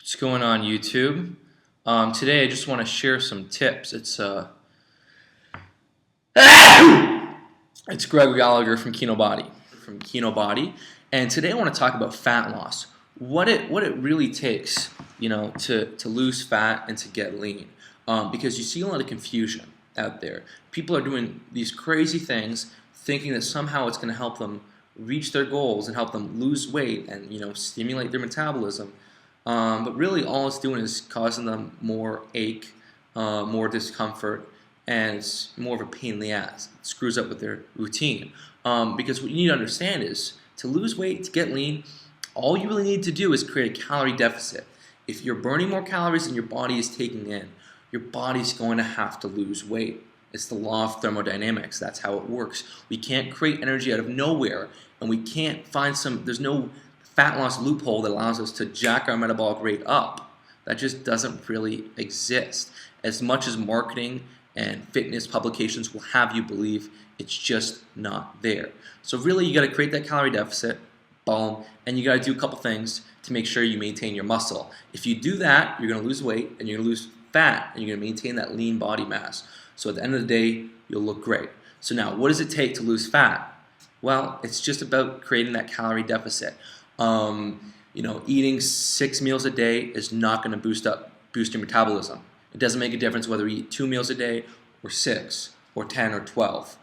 What's going on, YouTube? Today I just want to share some tips. It's Greg Gallagher from Kinobody, and today I want to talk about fat loss. What it really takes, to lose fat and to get lean. Because you see a lot of confusion out there. People are doing these crazy things, thinking that somehow it's going to help them reach their goals and help them lose weight and stimulate their metabolism. But really all it's doing is causing them more ache, more discomfort, and it's more of a pain in the ass. It screws up with their routine. Because what you need to understand is to lose weight, to get lean, all you really need to do is create a calorie deficit. If you're burning more calories than your body is taking in, your body's going to have to lose weight. It's the law of thermodynamics. That's how it works. We can't create energy out of nowhere, and we can't find there's no fat loss loophole that allows us to jack our metabolic rate up. That just doesn't really exist. As much as marketing and fitness publications will have you believe, it's just not there. So really you got to create that calorie deficit, boom, and you got to do a couple things to make sure you maintain your muscle. If you do that, you're going to lose weight and you're going to lose fat and you're going to maintain that lean body mass. So at the end of the day, you'll look great. So now, what does it take to lose fat? Well, it's just about creating that calorie deficit. Eating 6 meals a day is not going to boost your metabolism. It doesn't make a difference whether you eat 2 meals a day or 6 or 10 or 12.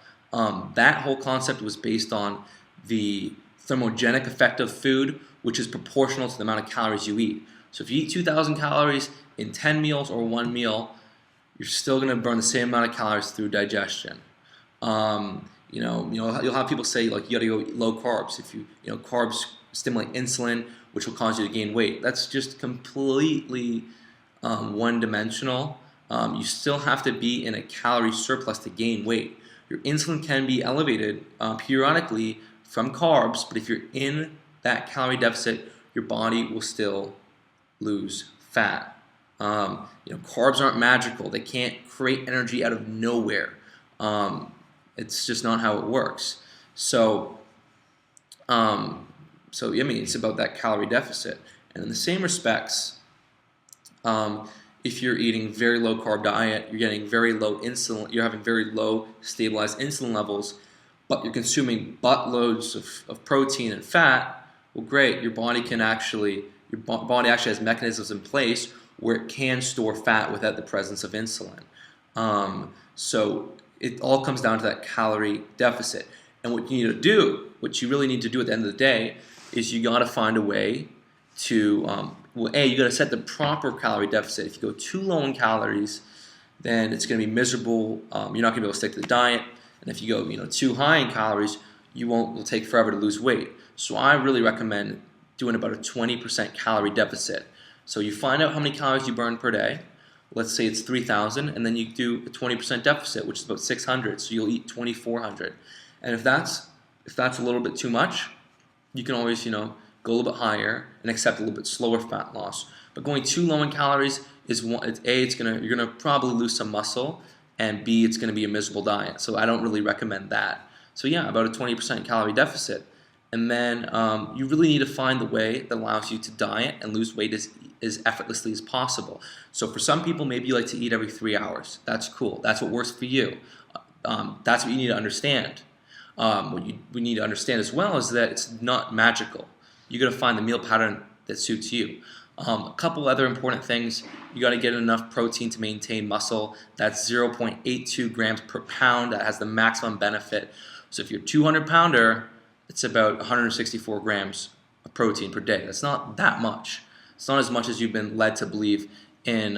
That whole concept was based on the thermogenic effect of food, which is proportional to the amount of calories you eat. So if you eat 2,000 calories in 10 meals or 1 meal, you're still going to burn the same amount of calories through digestion. You'll have people say like you got to go low carbs. If carbs stimulate insulin, which will cause you to gain weight. That's just completely one-dimensional. You still have to be in a calorie surplus to gain weight. Your insulin can be elevated periodically from carbs, but if you're in that calorie deficit, your body will still lose fat. Carbs aren't magical. They can't create energy out of nowhere. It's just not how it works. So it's about that calorie deficit. And in the same respects, if you're eating very low carb diet, you're getting very low insulin, you're having very low stabilized insulin levels, but you're consuming buttloads of protein and fat, well great, your body actually has mechanisms in place where it can store fat without the presence of insulin. So it all comes down to that calorie deficit. And what you really need to do at the end of the day is you got to find a way to, you got to set the proper calorie deficit. If you go too low in calories, then it's going to be miserable. You're not going to be able to stick to the diet. And if you go, too high in calories, it'll take forever to lose weight. So I really recommend doing about a 20% calorie deficit. So you find out how many calories you burn per day. Let's say it's 3,000, and then you do a 20% deficit, which is about 600. So you'll eat 2,400. And if that's a little bit too much, you can always, go a little bit higher and accept a little bit slower fat loss. But going too low in calories you're gonna probably lose some muscle, and B, it's gonna be a miserable diet. So I don't really recommend that. So yeah, about a 20% calorie deficit. And then you really need to find the way that allows you to diet and lose weight as effortlessly as possible. So for some people, maybe you like to eat every 3 hours. That's cool. That's what works for you. That's what you need to understand. We need to understand as well is that it's not magical. You got to find the meal pattern that suits you. A couple other important things. You got to get enough protein to maintain muscle. That's 0.82 grams per pound. That has the maximum benefit. So if you're a 200-pounder, it's about 164 grams of protein per day. That's not that much. It's not as much as you've been led to believe in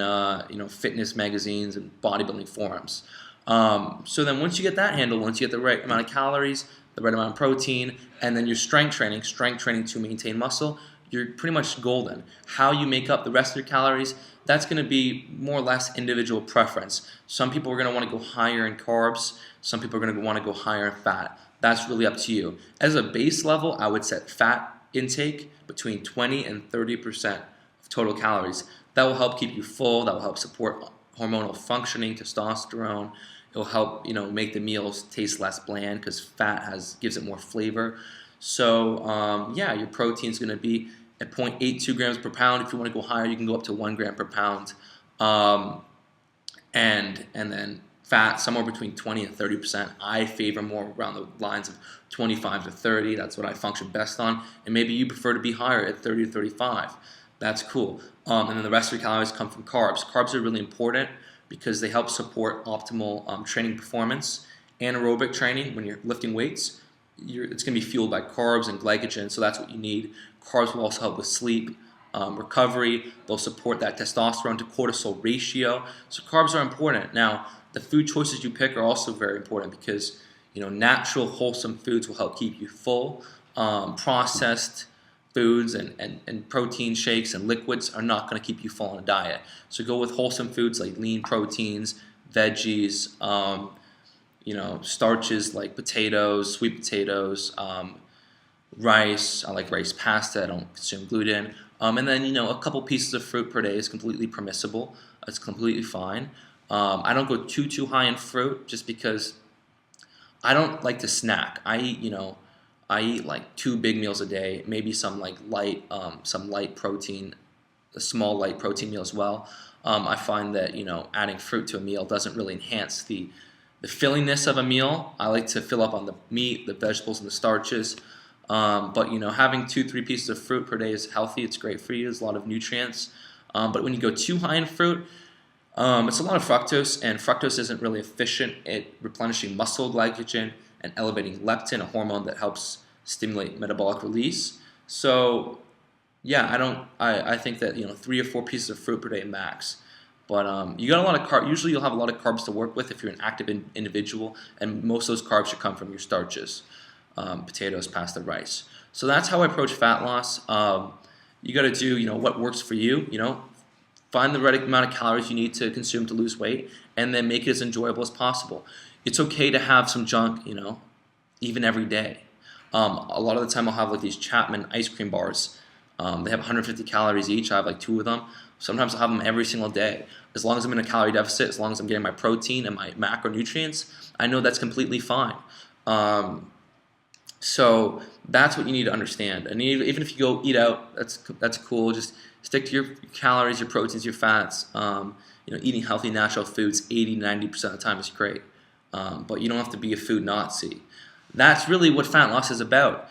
fitness magazines and bodybuilding forums. So then once you get that handled, once you get the right amount of calories, the right amount of protein, and then your strength training to maintain muscle, you're pretty much golden. How you make up the rest of your calories, that's going to be more or less individual preference. Some people are going to want to go higher in carbs. Some people are going to want to go higher in fat. That's really up to you. As a base level, I would set fat intake between 20 and 30% of total calories. That will help keep you full. That will help support hormonal functioning, testosterone. It will help make the meals taste less bland because fat gives it more flavor. So your protein is going to be at 0.82 grams per pound. If you want to go higher, you can go up to 1 gram per pound. And then fat somewhere between 20 and 30%. I favor more around the lines of 25 to 30. That's what I function best on. And maybe you prefer to be higher at 30 to 35. That's cool. And then the rest of your calories come from carbs. Carbs are really important because they help support optimal training performance. Anaerobic training, when you're lifting weights, it's going to be fueled by carbs and glycogen, so that's what you need. Carbs will also help with sleep, recovery. They'll support that testosterone to cortisol ratio. So carbs are important. Now, the food choices you pick are also very important because natural, wholesome foods will help keep you full. Processed foods and protein shakes and liquids are not going to keep you full on a diet. So go with wholesome foods like lean proteins, veggies, starches like potatoes, sweet potatoes, rice. I like rice pasta. I don't consume gluten. And then a couple pieces of fruit per day is completely permissible. It's completely fine. I don't go too high in fruit just because I don't like to snack. I eat like 2 big meals a day, maybe some light protein, a small light protein meal as well. I find that adding fruit to a meal doesn't really enhance the fillingness of a meal. I like to fill up on the meat, the vegetables, and the starches. But having 2-3 pieces of fruit per day is healthy. It's great for you. There's a lot of nutrients. But when you go too high in fruit, it's a lot of fructose, and fructose isn't really efficient at replenishing muscle glycogen and elevating leptin, a hormone that helps stimulate metabolic release. So, yeah, I think that 3 or 4 pieces of fruit per day max. But you got a lot of carbs. Usually, you'll have a lot of carbs to work with if you're an active individual, and most of those carbs should come from your starches, potatoes, pasta, rice. So that's how I approach fat loss. You got to do what works for you. Find the right amount of calories you need to consume to lose weight, and then make it as enjoyable as possible. It's okay to have some junk, even every day. A lot of the time I'll have like these Chapman ice cream bars. They have 150 calories each. I have like 2 of them. Sometimes I'll have them every single day. As long as I'm in a calorie deficit, as long as I'm getting my protein and my macronutrients, I know that's completely fine. So that's what you need to understand. And even if you go eat out, that's cool. Just stick to your calories, your proteins, your fats. Eating healthy, natural foods 80-90% of the time is great. But you don't have to be a food Nazi. That's really what fat loss is about.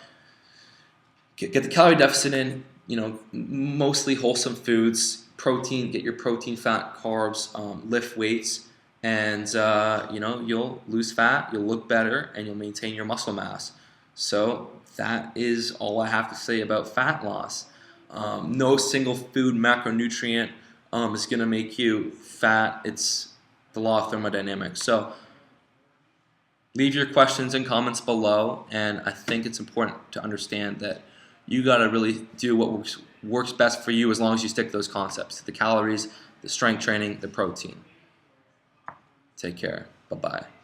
Get the calorie deficit in. Mostly wholesome foods, protein. Get your protein, fat, carbs. Lift weights, and you'll lose fat. You'll look better, and you'll maintain your muscle mass. So that is all I have to say about fat loss. No single food macronutrient is going to make you fat. It's the law of thermodynamics. So leave your questions and comments below, and I think it's important to understand that you got to really do what works best for you as long as you stick to those concepts: the calories, the strength training, the protein. Take care. Bye-bye.